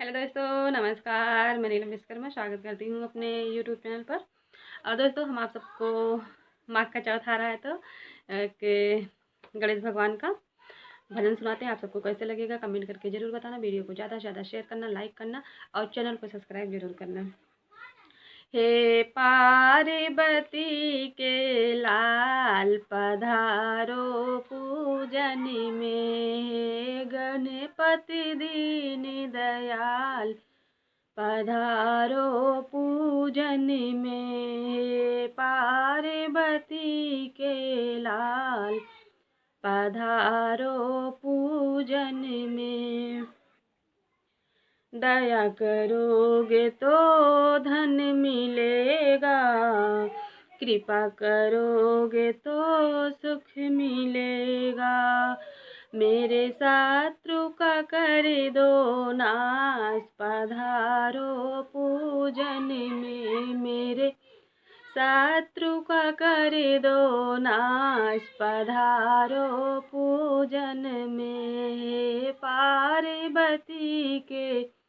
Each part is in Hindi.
हेलो दोस्तों, नमस्कार। मैं नीलम विश्वकर्मा स्वागत करती हूँ अपने यूट्यूब चैनल पर। और दोस्तों, हम आप सबको माघ का चौथ आ रहा है तो कि गणेश भगवान का भजन सुनाते हैं। आप सबको कैसे लगेगा कमेंट करके ज़रूर बताना। वीडियो को ज़्यादा से ज़्यादा शेयर करना, लाइक करना और चैनल को सब्सक्राइब जरूर करना। हे पार्वती के लाल पधारो पूजन में, गणपति दीन दयाल पधारो पूजन में। पार्वती के लाल पधारो पूजन में, दया करोगे तो धन मिलेगा, कृपा करोगे तो सुख मिलेगा। मेरे शत्रु का कर दो नाश, पधारो पूजन में। मेरे शत्रु का कर दो नाश, पधारो पूजन में। पार्वती के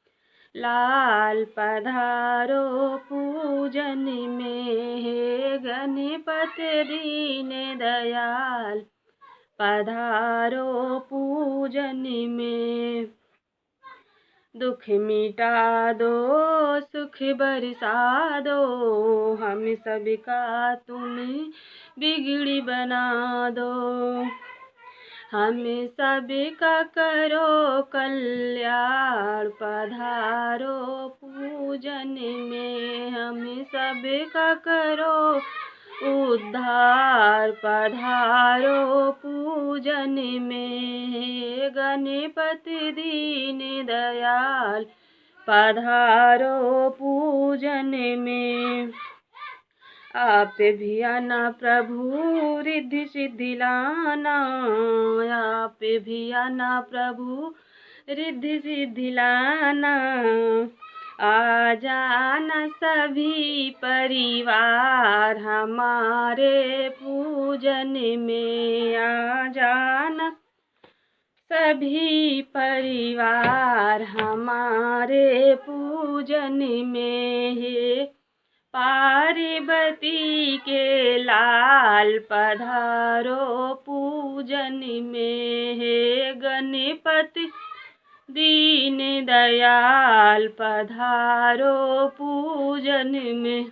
लाल पधारो पूजन में, हे गणपति दीन दयाल पधारो पूजन में। दुख मिटा दो सुख बरसा दो, हम सबका तुम बिगड़ी बना दो। हम सबका करो कल्याण, पधारो पूजन में। हम सबका करो उद्धार, पधारो पूजन में। गणपति दीन दयाल पधारो पूजन में। आप भी आना प्रभु रिद्धि सिद्धि लाना, आप भी आना प्रभु रिद्धि सिद्धि लाना। आ जाना सभी परिवार हमारे पूजन में, आ जाना सभी परिवार हमारे पूजन में। हे पार्वती के लाल पधारो पूजन में, हे गणपति दीन दयाल पधारो पूजन में।